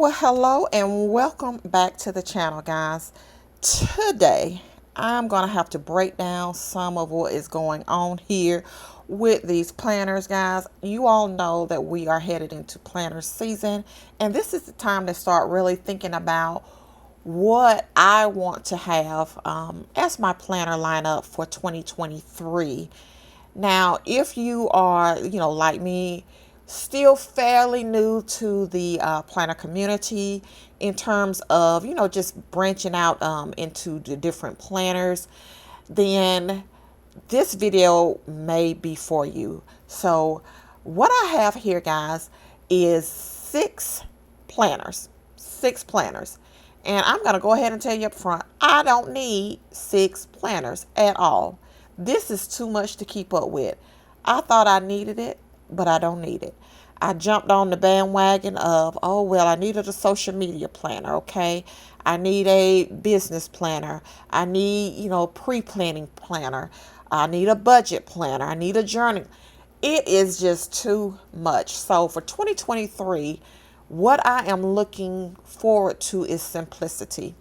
Well, hello and welcome back to the channel, guys. Today, I'm going to have to break down some of what is going on here with these planners, guys. You all know that we are headed into planner season, and this is the time to start really thinking about what I want to have as my planner lineup for 2023. Now, if you are, like me, still fairly new to the planner community in terms of, just branching out into the different planners, then this video may be for you. So, what I have here, guys, is six planners. And I'm going to go ahead and tell you up front, I don't need six planners at all. This is too much to keep up with. I thought I needed it, but I don't need it. I jumped on the bandwagon of, oh, well, I needed a social media planner, okay? I need a business planner. I need, pre-planning planner. I need a budget planner. I need a journal. It is just too much. So for 2023, what I am looking forward to is simplicity.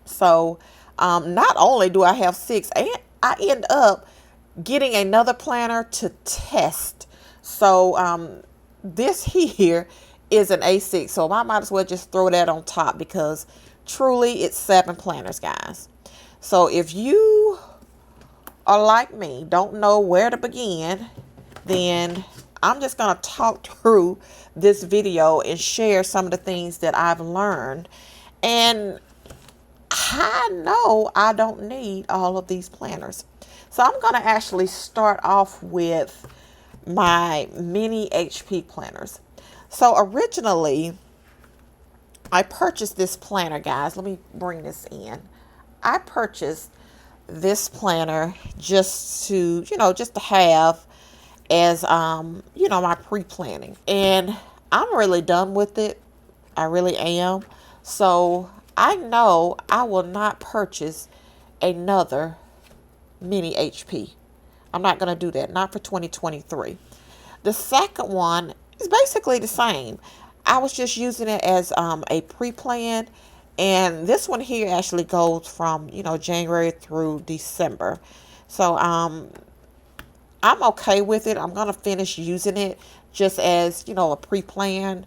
So not only do I have six, and I end up getting another planner to test. So this here is an A6. So I might as well just throw that on top because truly it's 7 planners, guys. So if you are like me, don't know where to begin, then I'm just going to talk through this video and share some of the things that I've learned. And I know I don't need all of these planners. So I'm going to actually start off with my mini HP planners. So originally, I purchased this planner, guys. Let me bring this in. I purchased this planner just to, just to have as, my pre-planning. And I'm really done with it. I really am. So I know I will not purchase another mini HP. I'm not going to do that. Not for 2023. The second one is basically the same. I was just using it as a pre-plan. And this one here actually goes from, January through December. So I'm okay with it. I'm going to finish using it just as, a pre-plan.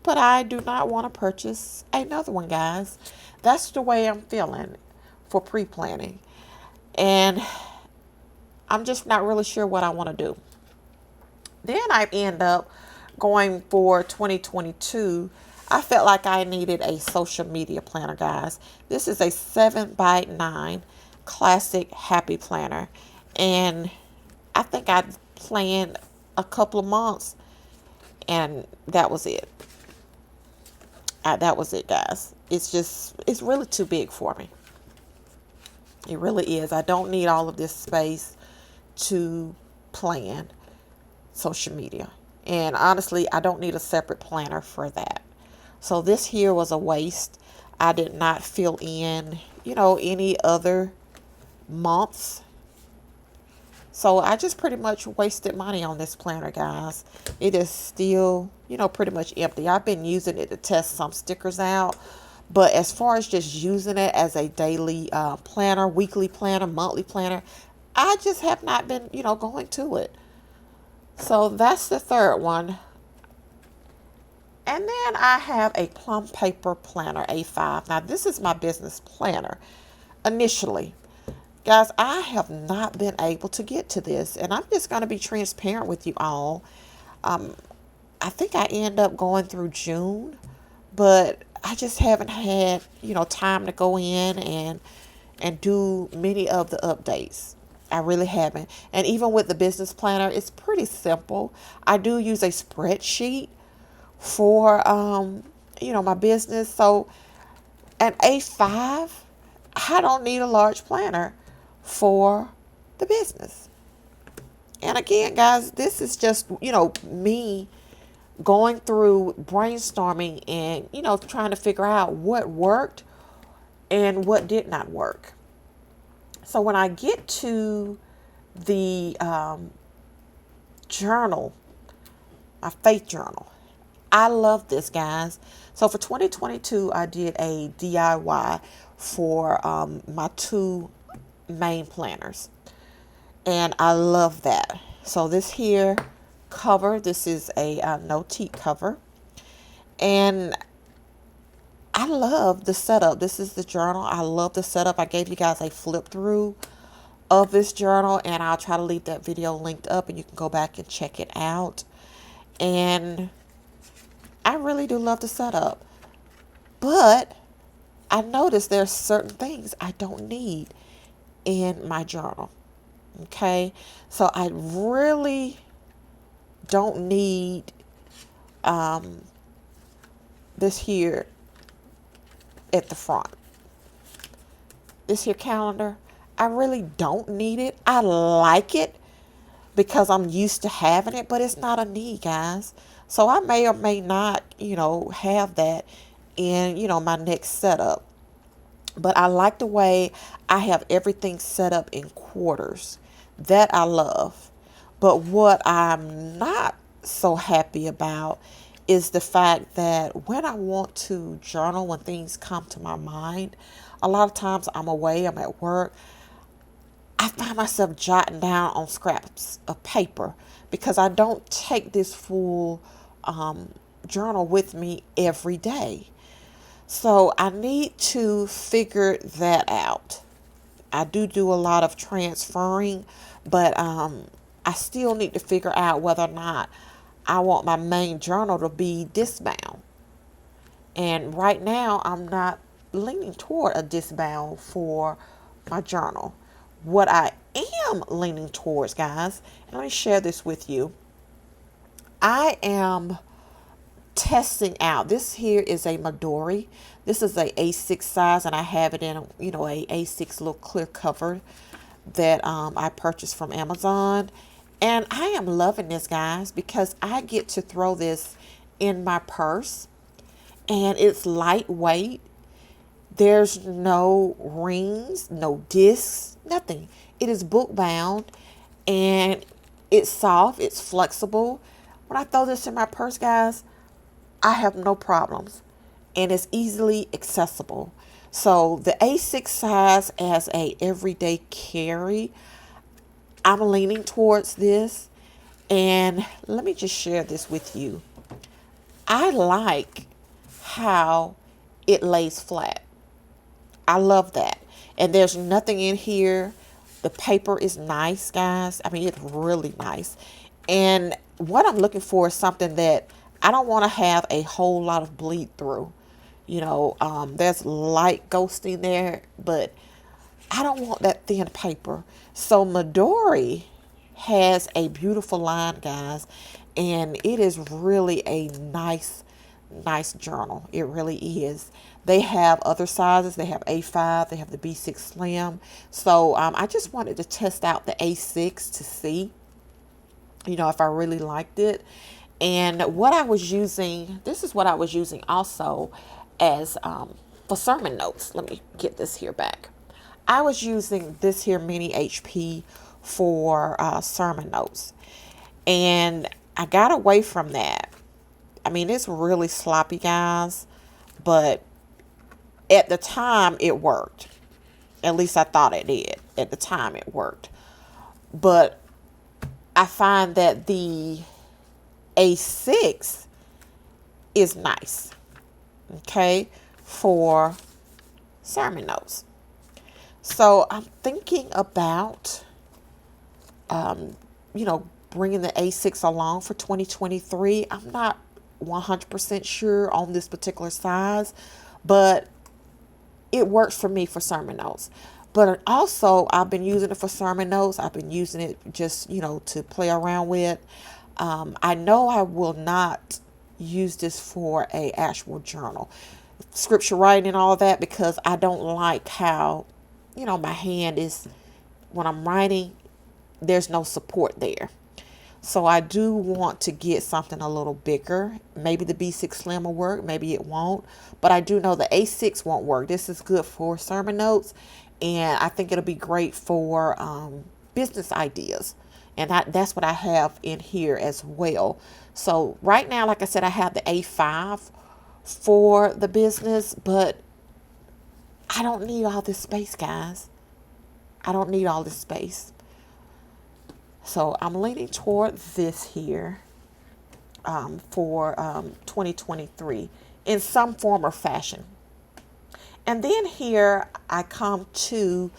But I do not want to purchase another one, guys. That's the way I'm feeling for pre-planning. And I'm just not really sure what I want to do. Then I end up going for 2022. I felt like I needed a social media planner, guys. This is a 7x9 classic happy planner. And I think I planned a couple of months and that was it. That was it, guys. It's really too big for me. It really is. I don't need all of this space to plan social media. And honestly, I don't need a separate planner for that. So this here was a waste. I did not fill in, any other months. So I just pretty much wasted money on this planner, guys. It is still, pretty much empty. I've been using it to test some stickers out. But as far as just using it as a daily planner, weekly planner, monthly planner, I just have not been, going to it. So that's the third one. And then I have a Plum Paper planner, A5. Now, this is my business planner initially. Guys, I have not been able to get to this. And I'm just going to be transparent with you all. I think I end up going through June. But I just haven't had, time to go in and do many of the updates. I really haven't. And even with the business planner, it's pretty simple. I do use a spreadsheet for, my business. So an A5, I don't need a large planner for the business. And again, guys, this is just, me going through brainstorming and, trying to figure out what worked and what did not work. So when I get to the journal, my faith journal, I love this, guys. So for 2022, I did a DIY for my two main planners, and I love that. So this here cover, this is a no teat cover, and I love the setup. This is the journal. I love the setup. I gave you guys a flip through of this journal, and I'll try to leave that video linked up and you can go back and check it out. And I really do love the setup, but I noticed there's certain things I don't need in my journal. Okay, so I really don't need this here at the front. This here calendar, I really don't need it. I like it because I'm used to having it, but it's not a need, guys. So I may or may not, have that in, my next setup. But I like the way I have everything set up in quarters. That I love. But what I'm not so happy about is the fact that when I want to journal, when things come to my mind, a lot of times I'm away, I'm at work, I find myself jotting down on scraps of paper because I don't take this full journal with me every day. So I need to figure that out. I do a lot of transferring, but I still need to figure out whether or not I want my main journal to be discbound. And right now, I'm not leaning toward a discbound for my journal. What I am leaning towards, guys, and let me share this with you. I am testing out. This here is a Midori. This is a A6 size, and I have it in a A6 little clear cover that I purchased from Amazon. And I am loving this, guys, because I get to throw this in my purse, and it's lightweight. There's no rings, no discs, nothing. It is book bound, and it's soft, it's flexible. When I throw this in my purse, guys, I have no problems, and it's easily accessible. So the A6 size as a everyday carry, I'm leaning towards this. And let me just share this with you. I like how it lays flat. I love that. And there's nothing in here. The paper is nice, guys. I mean, it's really nice. And what I'm looking for is something that I don't want to have a whole lot of bleed through. There's light ghosting there, but I don't want that thin paper. So Midori has a beautiful line, guys, and it is really a nice journal. It really is. They have other sizes. They have A5. They have the B6 Slim. So I just wanted to test out the A6 to see, if I really liked it. And what I was using, this is what I was using also as for sermon notes. Let me get this here back. I was using this here mini HP for sermon notes. And I got away from that. I mean, it's really sloppy, guys. But at the time, it worked. At least I thought it did. At the time, it worked. But I find that the A6 is nice, okay, for sermon notes. So I'm thinking about, bringing the A6 along for 2023. I'm not 100% sure on this particular size, but it works for me for sermon notes. But also, I've been using it for sermon notes. I've been using it just, to play around with. I know I will not use this for a actual journal, scripture writing and all of that, because I don't like how, my hand is, when I'm writing, there's no support there. So I do want to get something a little bigger. Maybe the B6 Slim will work. Maybe it won't. But I do know the A6 won't work. This is good for sermon notes. And I think it'll be great for business ideas And that's what I have in here as well. So right now, like I said, I have the A5 for the business, but I don't need all this space, guys. I don't need all this space. So I'm leaning toward this here for 2023 in some form or fashion. And then here I come to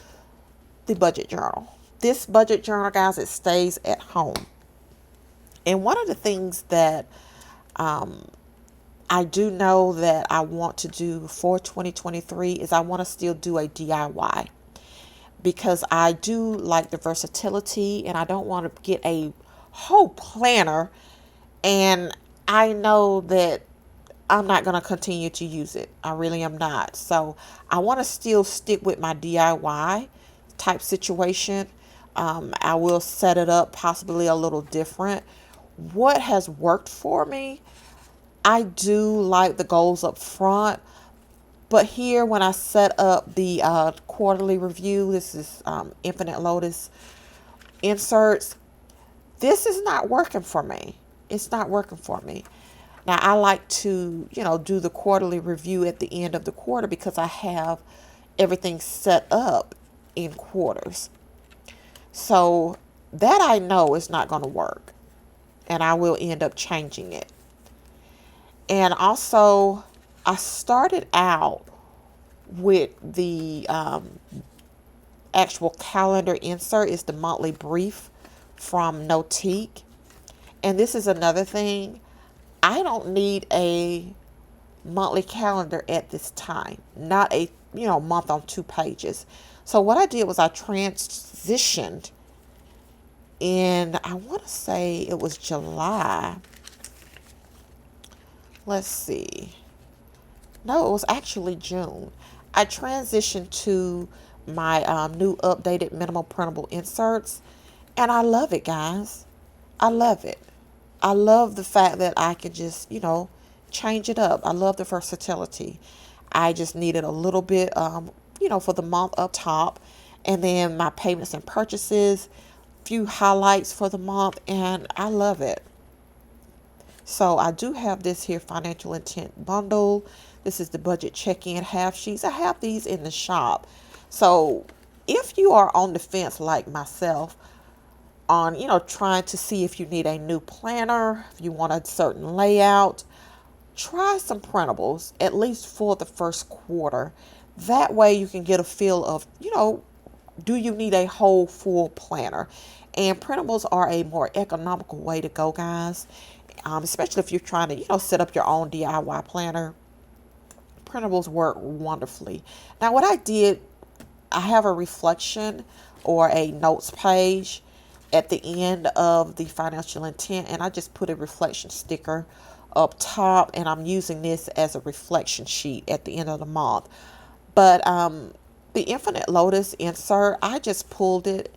the budget journal. This budget journal, guys, it stays at home. And one of the things that I do know that I want to do for 2023 is I want to still do a DIY, because I do like the versatility and I don't want to get a whole planner and I know that I'm not going to continue to use it. I really am not. So I want to still stick with my DIY type situation. I will set it up possibly a little different. What has worked for me, I do like the goals up front. But here, when I set up the quarterly review, this is Infinite Lotus inserts. This is not working for me. It's not working for me. Now, I like to, do the quarterly review at the end of the quarter because I have everything set up in quarters. So that I know is not going to work. And I will end up changing it. And also, I started out with the actual calendar insert. Is the monthly brief from Notique. And this is another thing. I don't need a monthly calendar at this time. Not a, month on 2 pages. So what I did was I transitioned in, I want to say it was July. Let's see. No, it was actually June. I transitioned to my new updated minimal printable inserts. And I love it, guys. I love it. I love the fact that I can just, change it up. I love the versatility. I just needed a little bit, for the month up top. And then my payments and purchases, few highlights for the month. And I love it. So I do have this here financial intent bundle. This is the budget check-in half sheets. I have these in the shop. So if you are on the fence like myself on, trying to see if you need a new planner, if you want a certain layout, try some printables, at least for the first quarter. That way you can get a feel of, do you need a whole full planner? And printables are a more economical way to go, guys. Especially if you're trying to, set up your own DIY planner. Printables work wonderfully. Now, what I did, I have a reflection or a notes page at the end of the financial intent, and I just put a reflection sticker up top, and I'm using this as a reflection sheet at the end of the month. But the Infinite Lotus insert, I just pulled it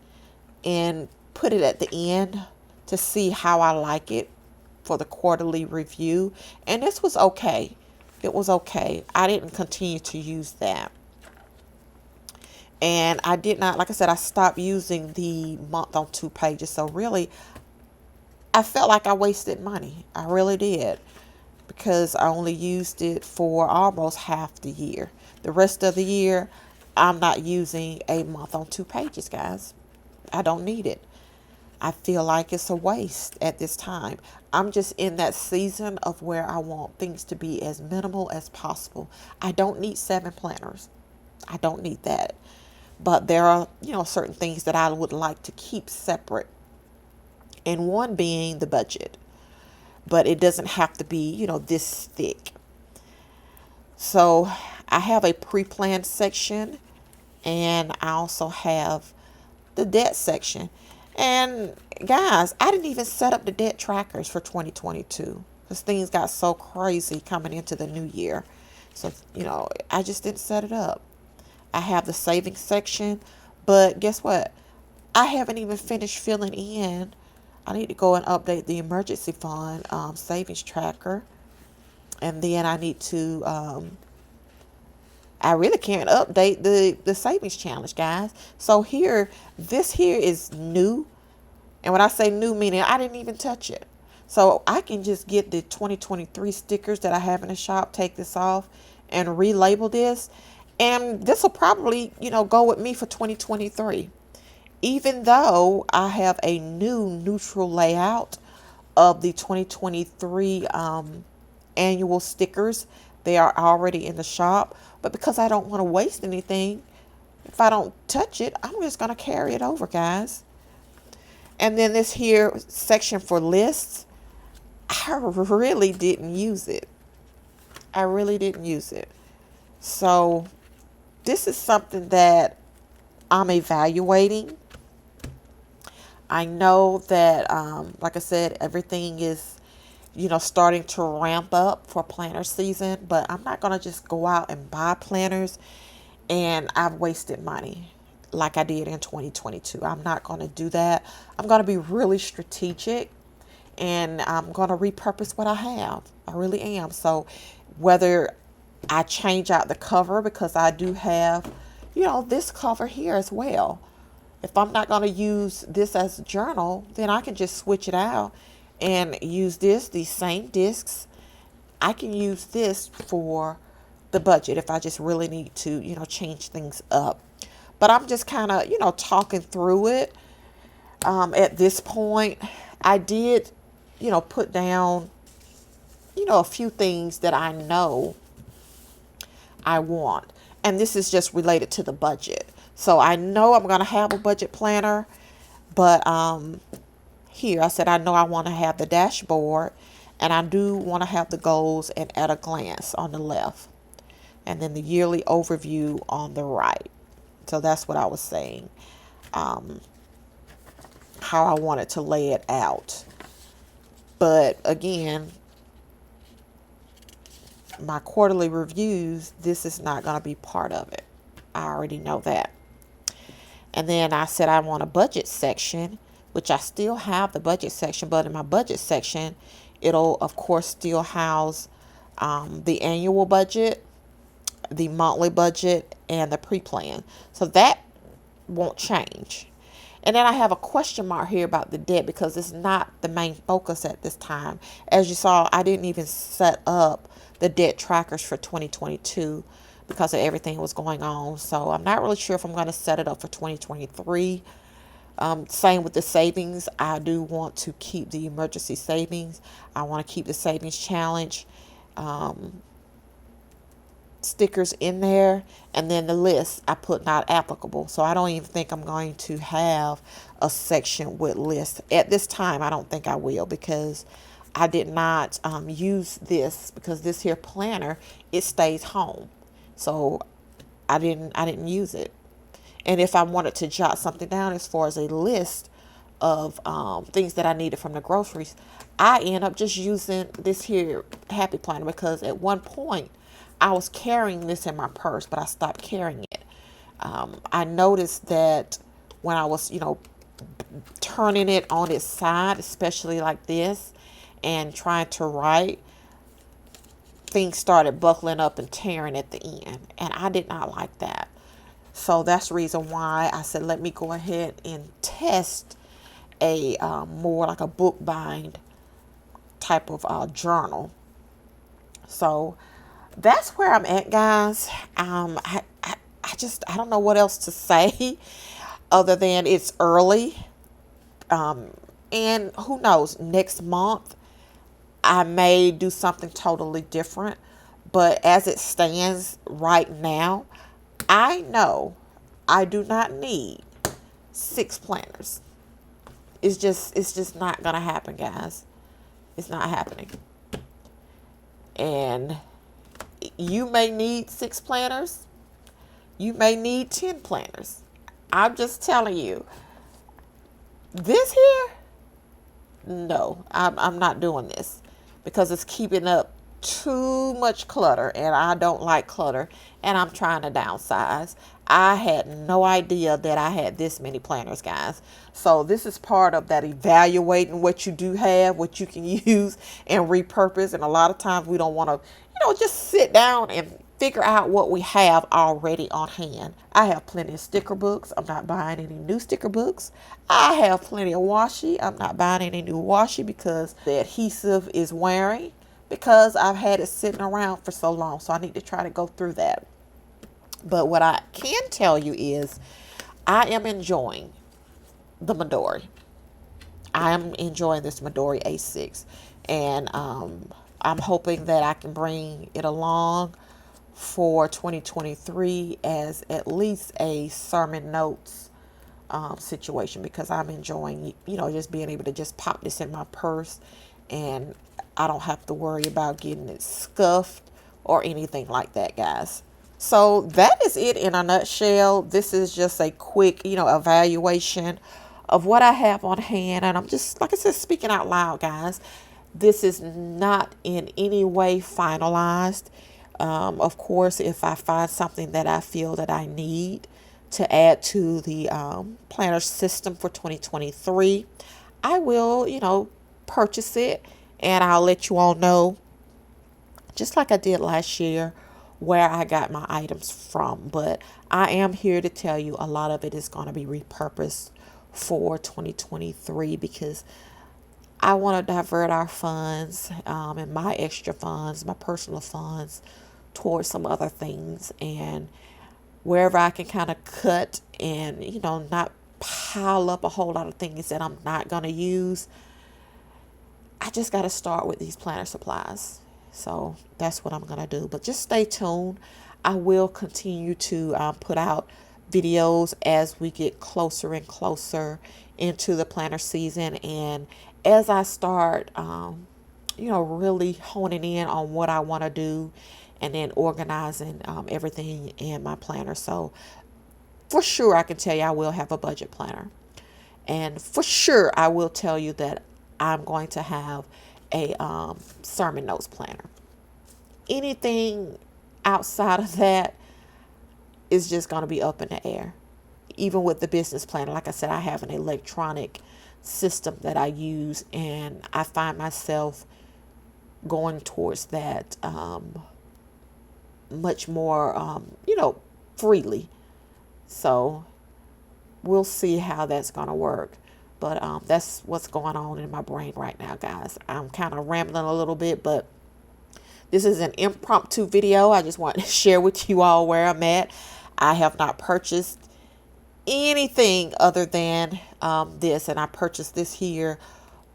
and put it at the end to see how I like it for the quarterly review. And this was okay. It was okay. I didn't continue to use that. And I did not, like I said, I stopped using the month on 2 pages. So really, I felt like I wasted money. I really did. Because I only used it for almost half the year. The rest of the year, I'm not using a month on 2 pages, guys. I don't need it. I feel like it's a waste at this time. I'm just in that season of where I want things to be as minimal as possible. I don't need 7 planners. I don't need that. But there are, certain things that I would like to keep separate. And one being the budget. But it doesn't have to be, this thick. So I have a pre-planned section. And I also have the debt section. And guys, I didn't even set up the debt trackers for 2022 because things got so crazy coming into the new year. So, I just didn't set it up. I have the savings section, but guess what? I haven't even finished filling in. I need to go and update the emergency fund savings tracker. And then I need to, I really can't update the savings challenge, guys. So this here is new And when I say new, meaning I didn't even touch it. So I can just get the 2023 stickers that I have in the shop, take this off and relabel this. And this will probably, go with me for 2023. Even though I have a new neutral layout of the 2023 annual stickers, they are already in the shop. But because I don't want to waste anything, if I don't touch it, I'm just going to carry it over, guys. And then this here section for lists, I really didn't use it. I really didn't use it. So this is something that I'm evaluating. I know that, like I said, everything is, starting to ramp up for planner season, but I'm not going to just go out and buy planners and I've wasted money like I did in 2022. I'm not going to do that. I'm going to be really strategic and I'm going to repurpose what I have. I really am. So whether I change out the cover, because I do have, this cover here as well. If I'm not going to use this as a journal, then I can just switch it out and use these same discs. I can use this for the budget if I just really need to, change things up. But I'm just kind of, talking through it. At this point, I did, put down, a few things that I know I want. And this is just related to the budget. So I know I'm going to have a budget planner, but here I said I know I want to have the dashboard and I do want to have the goals and at a glance on the left. And then the yearly overview on the right. So that's what I was saying, how I wanted to lay it out. But again, my quarterly reviews, this is not going to be part of it. I already know that. And then I said I want a budget section, which I still have the budget section, but in my budget section, it'll of course still house the annual budget, the monthly budget, and the pre-plan. So that won't change. And then I have a question mark here about the debt because it's not the main focus at this time. As you saw, I didn't even set up the debt trackers for 2022 because of everything was going on. So I'm not really sure if I'm going to set it up for 2023. Same with the savings. I do want to keep the emergency savings. I want to keep the savings challenge stickers in there, and then the list I put not applicable. So I don't even think I'm going to have a section with lists at this time. I don't think I will because I did not use this because this here planner, it stays home. So I didn't use it. And if I wanted to jot something down as far as a list of things that I needed from the groceries, I end up just using this here Happy Planner because at one point I was carrying this in my purse, but I stopped carrying it. I noticed that when I was, turning it on its side, especially like this, and trying to write, things started buckling up and tearing at the end. And I did not like that. So that's the reason why I said, let me go ahead and test a more like a book bind type of journal. So that's where I'm at, guys. I don't know what else to say other than it's early. And who knows, next month I may do something totally different. But as it stands right now, I know I do not need 6 planners. It's just not going to happen, guys. It's not happening. And you may need 6 planners. You may need 10 planners. I'm just telling you. This here, no, I'm not doing this because it's keeping up too much clutter and I don't like clutter and I'm trying to downsize. I had no idea that I had this many planners, guys. So this is part of that evaluating what you do have, what you can use and repurpose. And a lot of times we don't want to, just sit down and figure out what we have already on hand. I have plenty of sticker books. I'm not buying any new sticker books. I have plenty of washi. I'm not buying any new washi because the adhesive is wearing, because I've had it sitting around for so long. So I need to try to go through that. But what I can tell you is I am enjoying the Midori. I am enjoying this Midori A6. And I'm hoping that I can bring it along for 2023 as at least a sermon notes situation, because I'm enjoying, just being able to just pop this in my purse, and I don't have to worry about getting it scuffed or anything like that, guys. So that is it in a nutshell. This is just a quick, evaluation of what I have on hand. And I'm just, like I said, speaking out loud, guys. This is not in any way finalized. Of course, if I find something that I feel that I need to add to the planner system for 2023, I will, purchase it, and I'll let you all know, just like I did last year, where I got my items from. But I am here to tell you a lot of it is going to be repurposed for 2023, because I want to divert our funds and my extra funds, my personal funds, towards some other things. And wherever I can kind of cut and, not pile up a whole lot of things that I'm not going to use, I just got to start with these planner supplies. So that's what I'm going to do. But just stay tuned. I will continue to put out videos as we get closer and closer into the planner season. And as I start, really honing in on what I want to do, and then organizing everything in my planner. So for sure, I can tell you I will have a budget planner. And for sure, I will tell you that I'm going to have a sermon notes planner. Anything outside of that is just going to be up in the air. Even with the business planner, like I said, I have an electronic system that I use, and I find myself going towards that much more, freely. So we'll see how that's going to work. But that's what's going on in my brain right now, guys. I'm kind of rambling a little bit, but this is an impromptu video. I just want to share with you all where I'm at. I have not purchased anything other than this, and I purchased this here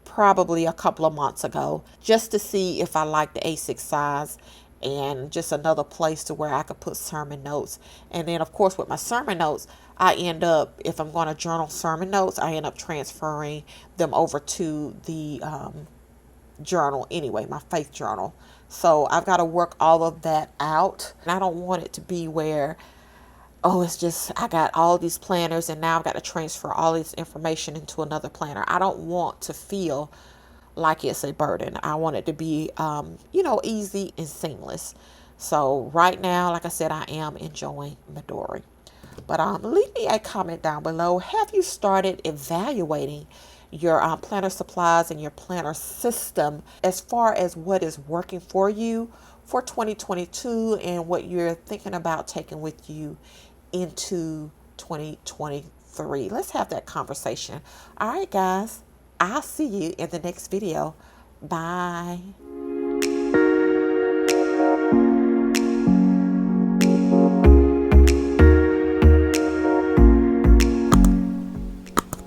probably a couple of months ago, just to see if I like the A6 size, and just another place to where I could put sermon notes. And then, of course, with my sermon notes, I end up, if I'm going to journal sermon notes, I end up transferring them over to the journal anyway, my faith journal. So I've got to work all of that out. And I don't want it to be where, it's just, I got all these planners and now I've got to transfer all this information into another planner. I don't want to feel like it's a burden. I want it to be, easy and seamless. So right now, like I said, I am enjoying Midori. But leave me a comment down below. Have you started evaluating your planner supplies and your planner system as far as what is working for you for 2022 and what you're thinking about taking with you into 2023? Let's have that conversation. All right, guys. I'll see you in the next video. Bye.